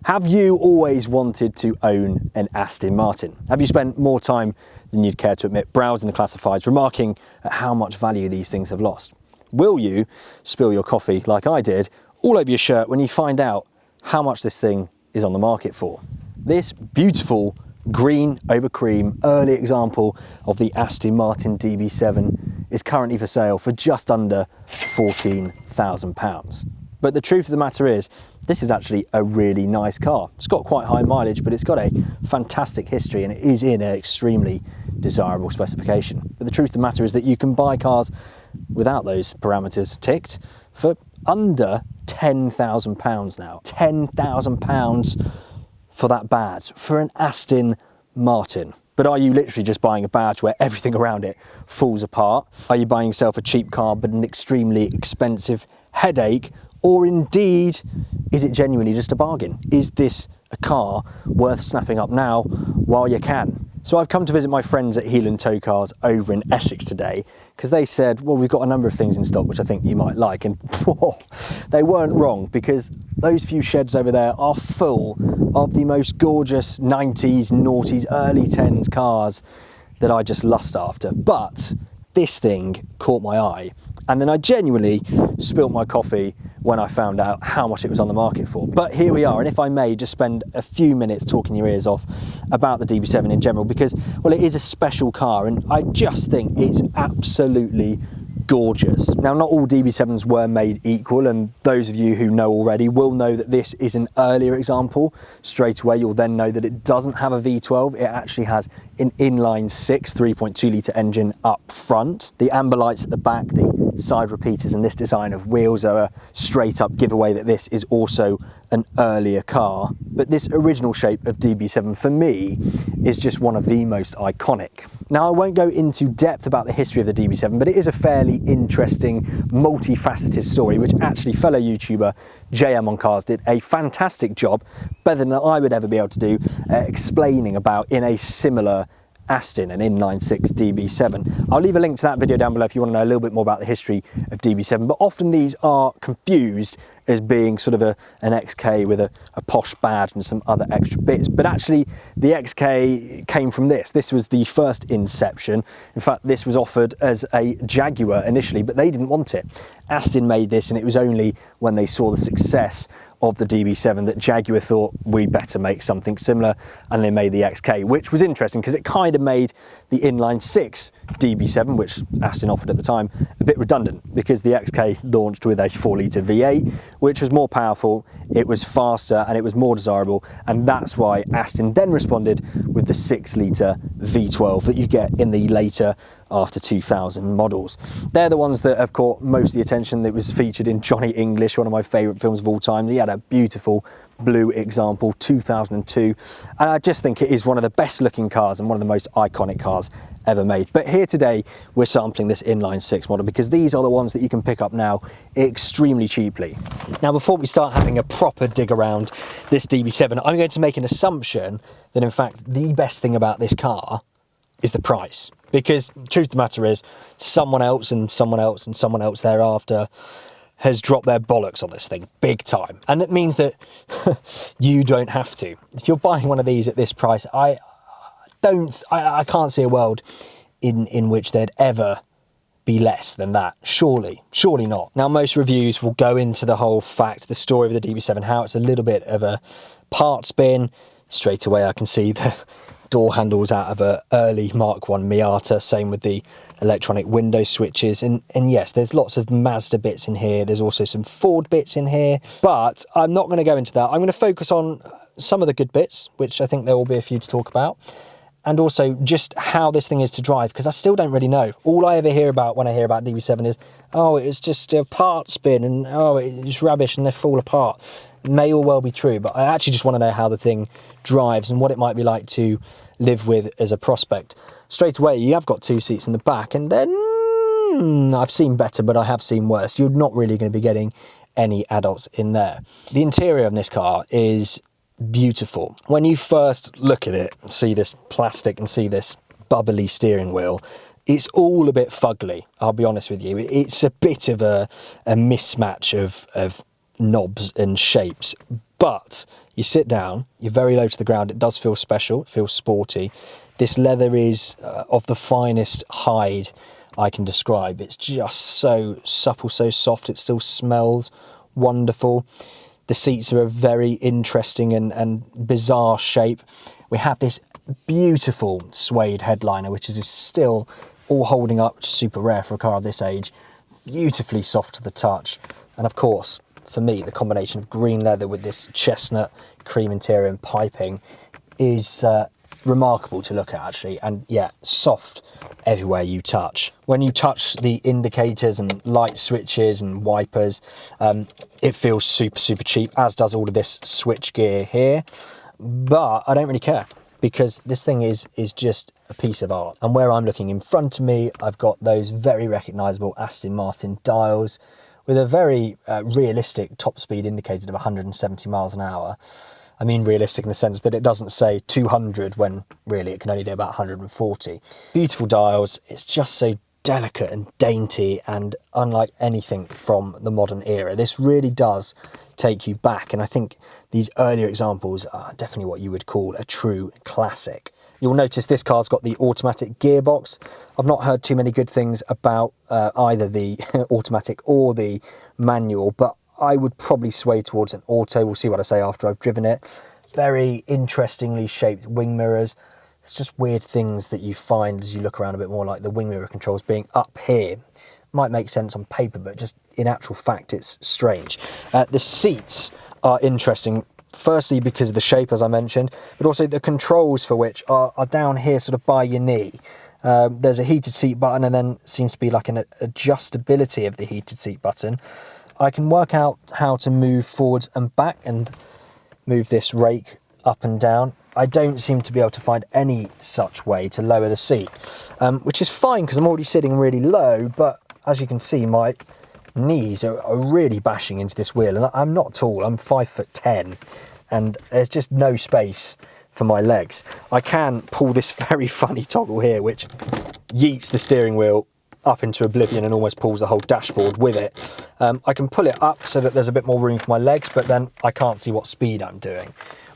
Have you always wanted to own an Aston Martin? Have you spent more time than you'd care to admit browsing the classifieds, remarking at how much value these things have lost? Will you spill your coffee like I did all over your shirt when you find out how much this thing is on the market for? This beautiful green over cream early example of the Aston Martin DB7 is currently for sale for just under £14,000. But the truth of the matter is, this is actually a really nice car. It's got quite high mileage, but it's got a fantastic history and it is in an extremely desirable specification. But the truth of the matter is that you can buy cars without those parameters ticked for under £10,000 now. £10,000 for that badge, for an Aston Martin. But are you literally just buying a badge where everything around it falls apart? Are you buying yourself a cheap car but an extremely expensive headache? Or indeed, is it genuinely just a bargain? Is this a car worth snapping up now while you can? So I've come to visit my friends at Heel & Tow Cars over in Essex today because they said, well, we've got a number of things in stock which I think you might like. And whoa, they weren't wrong, because those few sheds over there are full of the most gorgeous 90s, noughties, early 10s cars that I just lust after. But this thing caught my eye, and then I genuinely spilt my coffee when I found out how much it was on the market for. But here we are, and if I may just spend a few minutes talking your ears off about the DB7 in general, because, well, it is a special car and I just think it's absolutely gorgeous. Now, not all DB7s were made equal, and those of you who know already will know that this is an earlier example. Straight away, you'll then know that it doesn't have a V12. It actually has an inline 6 3.2 litre engine up front. The amber lights at the back, the side repeaters, and this design of wheels are a straight up giveaway that this is also an earlier car. But this original shape of DB7 for me is just one of the most iconic. Now, I won't go into depth about the history of the DB7, but it is a fairly interesting, multifaceted story, which actually fellow YouTuber JM on Cars did a fantastic job, better than I would ever be able to do, explaining about in a similar Aston, an inline 6 DB7. I'll leave a link to that video down below if you want to know a little bit more about the history of DB7, but often these are confused as being sort of an XK with a posh badge and some other extra bits. But actually, the XK came from this. This was the first inception. In fact, this was offered as a Jaguar initially, but they didn't want it. Aston made this, and it was only when they saw the success of the DB7 that Jaguar thought, we better make something similar, and they made the XK, which was interesting because it kind of made the inline 6 DB7, which Aston offered at the time, a bit redundant, because the XK launched with a 4 litre V8, which was more powerful, it was faster, and it was more desirable, and that's why Aston then responded with the 6 litre V12 that you get in the later after 2000 models. They're the ones that have caught most of the attention. That was featured in Johnny English, one of my favourite films of all time. He had a beautiful blue example, 2002, and I just think it is one of the best looking cars and one of the most iconic cars ever made. But here today we're sampling this inline 6 model because these are the ones that you can pick up now extremely cheaply. Now, before we start having a proper dig around this DB7, I'm going to make an assumption that in fact the best thing about this car is the price, because truth of the matter is someone else and someone else and someone else thereafter has dropped their bollocks on this thing big time, and that means that you don't have to. If you're buying one of these at this price, I can't see a world in which there'd ever be less than that. Surely not. Now, most reviews will go into the whole fact, the story of the DB7, how it's a little bit of a part spin. Straight away I can see the door handles out of a early Mark 1 Miata, same with the electronic window switches, and yes, there's lots of Mazda bits in here, there's also some Ford bits in here, but I'm not going to go into that. I'm going to focus on some of the good bits, which I think there will be a few to talk about, and also just how this thing is to drive, because I still don't really know. All I ever hear about when I hear about DB7 is, oh, it's just a part spin, and oh, it's rubbish and they fall apart. It may all well be true, but I actually just want to know how the thing drives and what it might be like to live with as a prospect. Straight away, you have got 2 seats in the back, and then I've seen better, but I have seen worse. You're not really going to be getting any adults in there. The interior of this car is beautiful. When you first look at it, see this plastic and see this bubbly steering wheel, it's all a bit fugly, I'll be honest with you. It's a bit of a mismatch of knobs and shapes, But you sit down, you're very low to the ground. It does feel special, it feels sporty. This leather is of the finest hide I can describe. It's just so supple, so soft. It still smells wonderful. The seats are a very interesting and bizarre shape. We have this beautiful suede headliner, which is still all holding up, which is super rare for a car of this age. Beautifully soft to the touch. And of course, for me, the combination of green leather with this chestnut cream interior and piping is remarkable to look at, actually. And yeah, soft everywhere you touch. When you touch the indicators and light switches and wipers, it feels super, super cheap, as does all of this switch gear here. But I don't really care, because this thing is just a piece of art. And where I'm looking in front of me, I've got those very recognisable Aston Martin dials with a very realistic top speed indicated of 170 miles an hour. I mean realistic in the sense that it doesn't say 200 when really it can only do about 140. Beautiful dials. It's just so delicate and dainty and unlike anything from the modern era. This really does take you back, and I think these earlier examples are definitely what you would call a true classic. You'll notice this car's got the automatic gearbox. I've not heard too many good things about either the automatic or the manual, but I would probably sway towards an auto. We'll see what I say after I've driven it. Very interestingly shaped wing mirrors. It's just weird things that you find as you look around a bit more, like the wing mirror controls being up here. Might make sense on paper, but just in actual fact, it's strange. The seats are interesting. Firstly, because of the shape, as I mentioned, but also the controls for which are down here, sort of by your knee. There's a heated seat button, and then seems to be like an adjustability of the heated seat button. I can work out how to move forwards and back and move this rake up and down. I don't seem to be able to find any such way to lower the seat, which is fine because I'm already sitting really low, but as you can see, my knees are really bashing into this wheel, and I'm not tall. I'm 5'10", and there's just no space for my legs. I can pull this very funny toggle here, which yeets the steering wheel up into oblivion and almost pulls the whole dashboard with it. I can pull it up so that there's a bit more room for my legs, but then I can't see what speed I'm doing,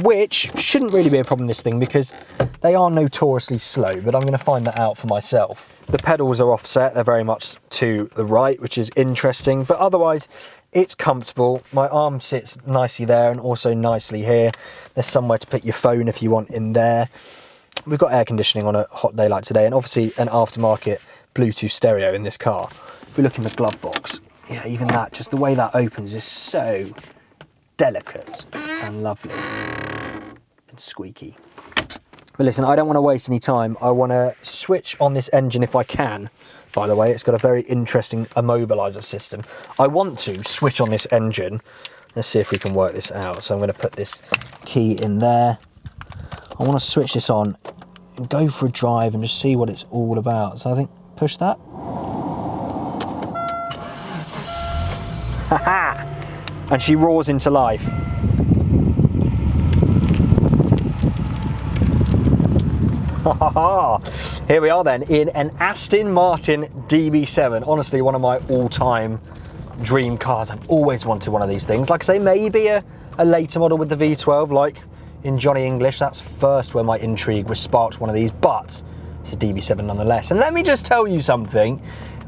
which shouldn't really be a problem, this thing, because they are notoriously slow, but I'm going to find that out for myself. The pedals are offset, they're very much to the right, which is interesting, but otherwise it's comfortable. My arm sits nicely there and also nicely here. There's somewhere to put your phone if you want in there. We've got air conditioning on a hot day like today, and obviously an aftermarket Bluetooth stereo in this car. If we look in the glove box, yeah, even that, just the way that opens is so delicate and lovely and squeaky. But listen, I don't want to waste any time. I want to switch on this engine if I can. By the way, it's got a very interesting immobiliser system. I want to switch on this engine. Let's see if we can work this out. So I'm going to put this key in there. I want to switch this on and go for a drive and just see what it's all about. So I think push that. Ha-ha! And she roars into life. Here we are then in an Aston Martin DB7. Honestly, one of my all-time dream cars. I've always wanted one of these things. Like I say, maybe a later model with the V12, like in Johnny English. That's first where my intrigue was sparked, one of these, but it's a DB7 nonetheless. And let me just tell you something.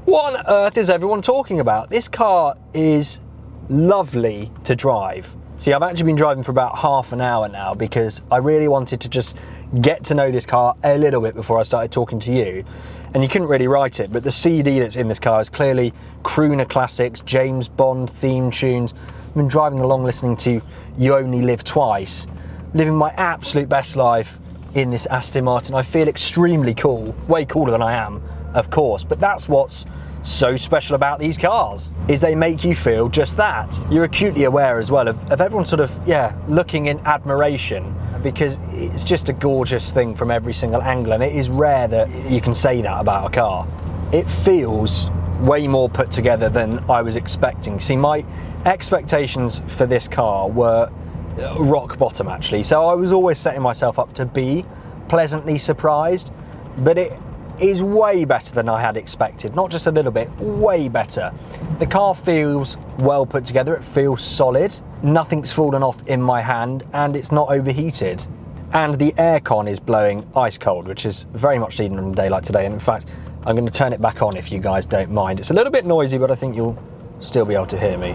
What on earth is everyone talking about? This car is lovely to drive. See, I've actually been driving for about half an hour now because I really wanted to just get to know this car a little bit before I started talking to you. And you couldn't really write it, but the CD that's in this car is clearly crooner classics, James Bond theme tunes. I've been driving along listening to You Only Live Twice, living my absolute best life in this Aston Martin. I feel extremely cool, way cooler than I am, of course, but that's what's so special about these cars, is they make you feel just that. You're acutely aware as well of everyone sort of, yeah, looking in admiration, because it's just a gorgeous thing from every single angle, and it is rare that you can say that about a car. It feels way more put together than I was expecting. See, my expectations for this car were rock bottom, actually, so I was always setting myself up to be pleasantly surprised, but it is way better than I had expected. Not just a little bit, way better. The car feels well put together, it feels solid, nothing's fallen off in my hand, and it's not overheated. And the aircon is blowing ice cold, which is very much needed on a day like today. And in fact, I'm going to turn it back on if you guys don't mind. It's a little bit noisy, but I think you'll still be able to hear me.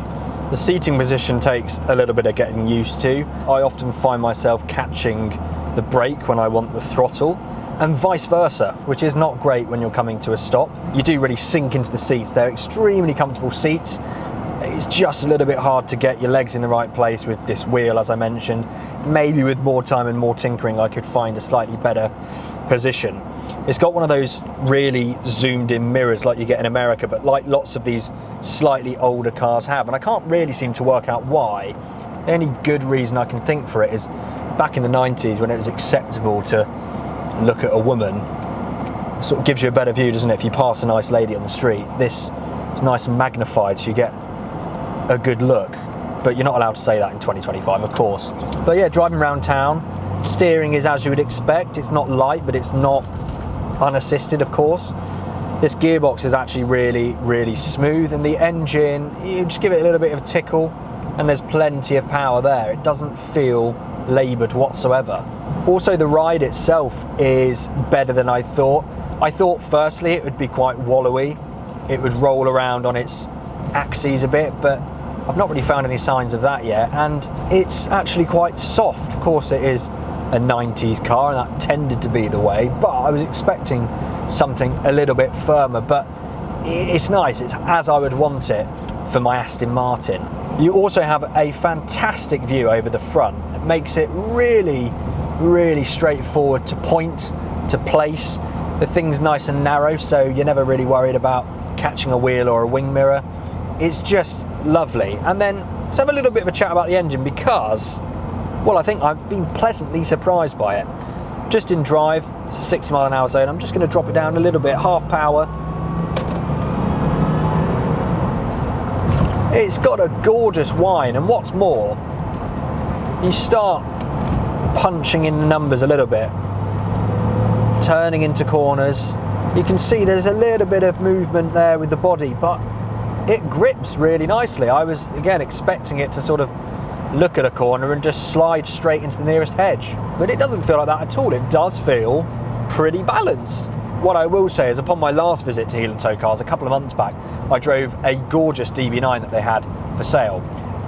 The seating position takes a little bit of getting used to. I often find myself catching the brake when I want the throttle, and vice versa, which is not great when you're coming to a stop. You do really sink into the seats. They're extremely comfortable seats. It's just a little bit hard to get your legs in the right place with this wheel, as I mentioned. Maybe with more time and more tinkering, I could find a slightly better position. It's got one of those really zoomed in mirrors like you get in America, but like lots of these slightly older cars have, and I can't really seem to work out why. The only good reason I can think for it is back in the 90s when it was acceptable to look at a woman. It sort of gives you a better view, doesn't it? If you pass a nice lady on the street, this is nice and magnified, so you get a good look. But you're not allowed to say that in 2025, of course. But yeah, driving around town, steering is as you would expect. It's not light, but it's not unassisted, of course. This gearbox is actually really, really smooth, and the engine, you just give it a little bit of a tickle, and there's plenty of power there. It doesn't feel laboured whatsoever. Also, the ride itself is better than I thought. I thought firstly it would be quite wallowy. It would roll around on its axes a bit, but I've not really found any signs of that yet. And it's actually quite soft. Of course, it is a 90s car, and that tended to be the way, but I was expecting something a little bit firmer. But it's nice. It's as I would want it for my Aston Martin. You also have a fantastic view over the front. It makes it really, really straightforward to point, to place. The thing's nice and narrow, so you're never really worried about catching a wheel or a wing mirror. It's just lovely. And then let's have a little bit of a chat about the engine, because, well, I think I've been pleasantly surprised by it. Just in drive, it's a 60 mile an hour zone. I'm just going to drop it down a little bit, half power. It's got a gorgeous whine, and what's more, you start punching in the numbers a little bit, turning into corners. You can see there's a little bit of movement there with the body, but it grips really nicely. I was, again, expecting it to sort of look at a corner and just slide straight into the nearest hedge, but it doesn't feel like that at all. It does feel pretty balanced. What I will say is, upon my last visit to Heel & Toe Cars a couple of months back, I drove a gorgeous DB9 that they had for sale.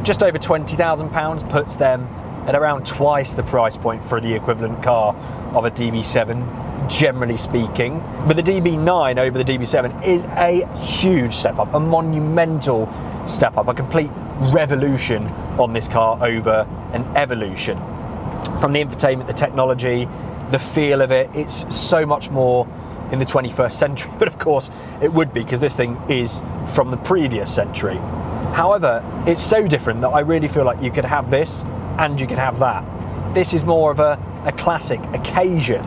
Just over £20,000 puts them at around twice the price point for the equivalent car of a DB7, generally speaking. But the DB9 over the DB7 is a huge step up, a monumental step up, a complete revolution on this car over an evolution. From the infotainment, the technology, the feel of it, it's so much more in the 21st century, but of course it would be, because this thing is from the previous century. However, it's so different that I really feel like you could have this and you could have that. This is more of a classic occasion.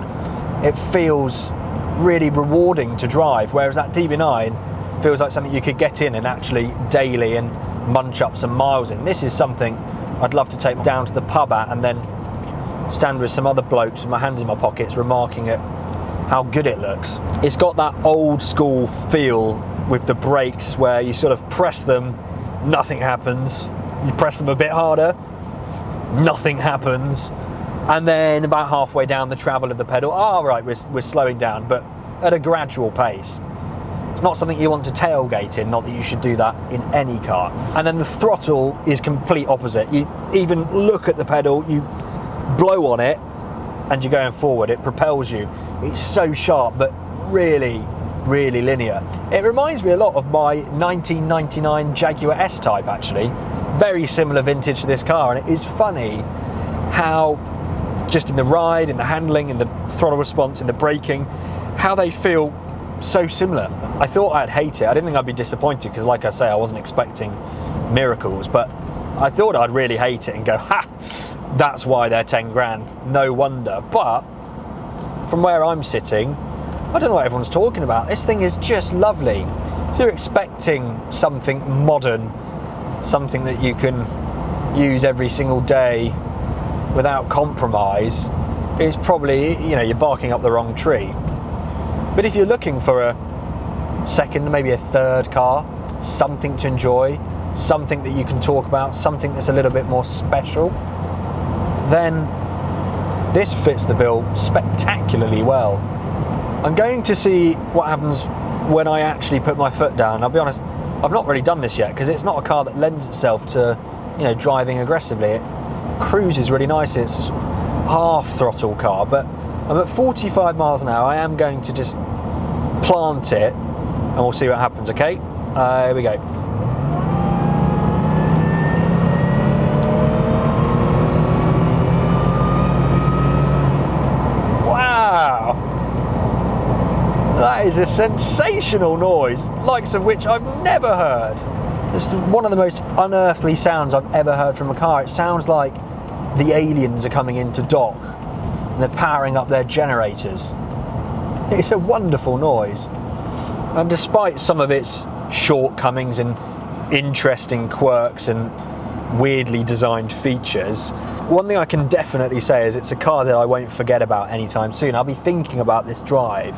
It feels really rewarding to drive, whereas that DB9 feels like something you could get in and actually daily and munch up some miles in. This is something I'd love to take down to the pub at and then stand with some other blokes with my hands in my pockets remarking at how good it looks. It's got that old school feel with the brakes where you sort of press them, nothing happens. You press them a bit harder, nothing happens. And then about halfway down the travel of the pedal, right, we're slowing down, but at a gradual pace. It's not something you want to tailgate in, not that you should do that in any car. And then the throttle is complete opposite. You even look at the pedal, you blow on it, and you're going forward. It propels you. It's so sharp, but really, really linear. It reminds me a lot of my 1999 Jaguar S-Type, actually. Very similar vintage to this car, and it is funny how, just in the ride, in the handling, in the throttle response, in the braking, how they feel so similar. I thought I'd hate it. I didn't think I'd be disappointed, because like I say, I wasn't expecting miracles, but I thought I'd really hate it and go, ha, that's why they're 10 grand, no wonder. But from where I'm sitting, I don't know what everyone's talking about. This thing is just lovely. If you're expecting something modern, something that you can use every single day without compromise, it's probably, you're barking up the wrong tree. But if you're looking for a second, maybe a third car, something to enjoy, something that you can talk about, something that's a little bit more special, then this fits the bill spectacularly well. I'm going to see what happens when I actually put my foot down. I'll be honest, I've not really done this yet because it's not a car that lends itself to, you know, driving aggressively. It cruises really nicely. It's a sort of half throttle car, but I'm at 45 miles an hour. I am going to just plant it and we'll see what happens, okay? Here we go. Wow! That is a sensational noise, likes of which I've never heard. It's one of the most unearthly sounds I've ever heard from a car. It sounds like the aliens are coming into dock and they're powering up their generators. It's a wonderful noise. And despite some of its shortcomings and interesting quirks and weirdly designed features, one thing I can definitely say is it's a car that I won't forget about anytime soon. I'll be thinking about this drive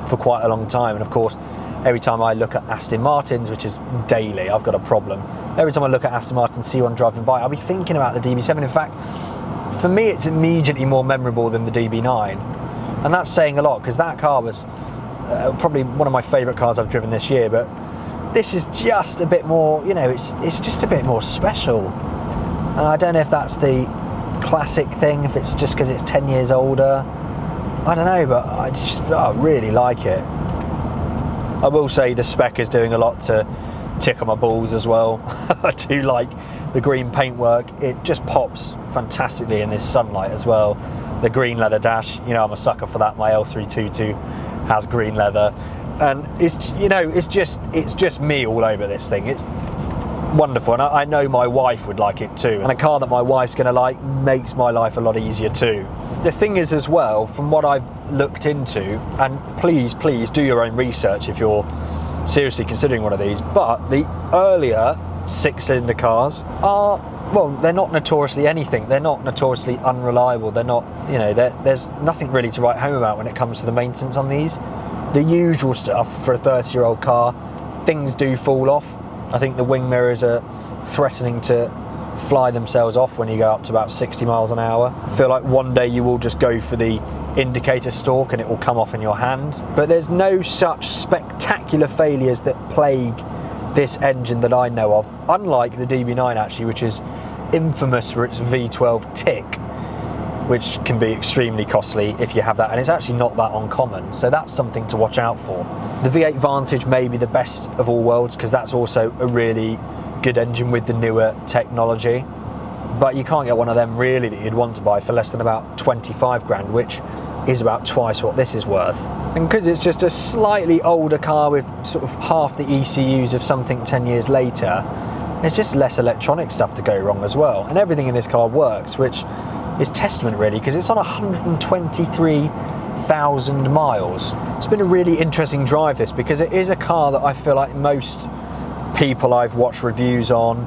for quite a long time, and of course every time I look at Aston Martins, which is daily, I've got a problem. Every time I look at Aston Martin, see one driving by, I'll be thinking about the DB7. In fact, for me it's immediately more memorable than the DB9, and that's saying a lot because that car was probably one of my favourite cars I've driven this year, but this is just a bit more, you know, it's just a bit more special. And I don't know if that's the classic thing, if it's just because it's 10 years older, I don't know, but I really like it. I will say the spec is doing a lot to tickle my balls as well. I do like the green paintwork. It just pops fantastically in this sunlight as well. The green leather dash, you know, I'm a sucker for that. My L322 has green leather, and it's, you know, it's just me all over this thing. It's wonderful, and I know my wife would like it too, and a car that my wife's going to like makes my life a lot easier too. The thing is as well, from what I've looked into, and please do your own research if you're seriously considering one of these, but the earlier 6-cylinder cars are, well, they're not notoriously anything. They're not notoriously unreliable. They're not, you know, there's nothing really to write home about when it comes to the maintenance on these. The usual stuff for a 30-year-old car, things do fall off. I think the wing mirrors are threatening to fly themselves off when you go up to about 60 miles an hour. I feel like one day you will just go for the indicator stalk and it will come off in your hand. But there's no such spectacular failures that plague this engine that I know of, unlike the DB9 actually, which is infamous for its V12 tick, which can be extremely costly if you have that, and it's actually not that uncommon, so that's something to watch out for. The V8 Vantage may be the best of all worlds because that's also a really good engine with the newer technology, but you can't get one of them really that you'd want to buy for less than about 25 grand, which is about twice what this is worth. And because it's just a slightly older car with sort of half the ECUs of something 10 years later, there's just less electronic stuff to go wrong as well, and everything in this car works, which is testament really, because it's on 123,000 miles. It's been a really interesting drive this, because it is a car that I feel like most people I've watched reviews on,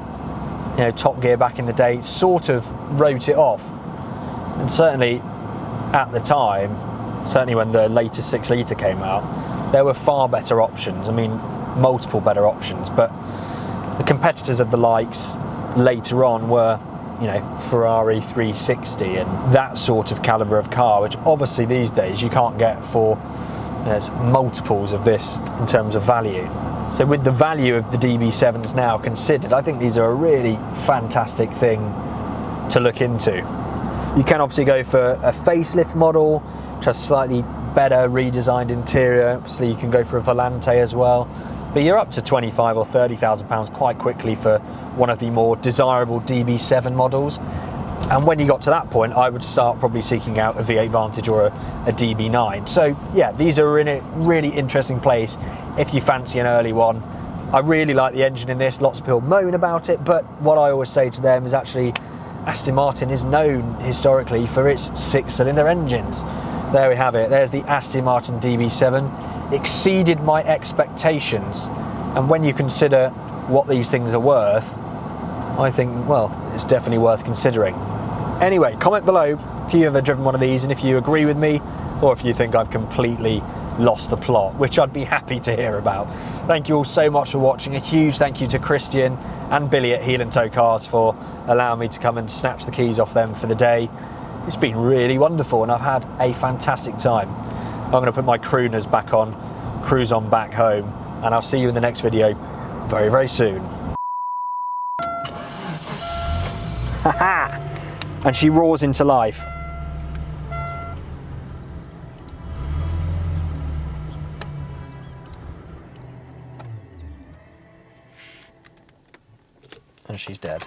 you know, Top Gear back in the day, sort of wrote it off. And certainly at the time, certainly when the later 6-litre came out, there were far better options. I mean, multiple better options, but the competitors of the likes later on were, you know, Ferrari 360 and that sort of calibre of car, which obviously these days you can't get for, you know, multiples of this in terms of value. So with the value of the DB7s now considered, I think these are a really fantastic thing to look into. You can obviously go for a facelift model, which has slightly better redesigned interior. Obviously you can go for a Volante as well, but you're up to 25 or 30,000 pounds quite quickly for one of the more desirable DB7 models. And when you got to that point, I would start probably seeking out a V8 Vantage or a DB9. So yeah, these are in a really interesting place if you fancy an early one. I really like the engine in this. Lots of people moan about it, but what I always say to them is actually Aston Martin is known historically for its 6-cylinder engines. There we have it. There's the Aston Martin DB7. Exceeded my expectations, and when you consider what these things are worth, I think, well, it's definitely worth considering. Anyway, comment below if you've ever driven one of these and if you agree with me or if you think I've completely lost the plot, which I'd be happy to hear about. Thank you all so much for watching. A huge thank you to Christian and Billy at Heel and Toe Cars for allowing me to come and snatch the keys off them for the day. It's been really wonderful and I've had a fantastic time. I'm going to put my crooners back on, cruise on back home, and I'll see you in the next video very, very soon. Haha! And she roars into life. And she's dead.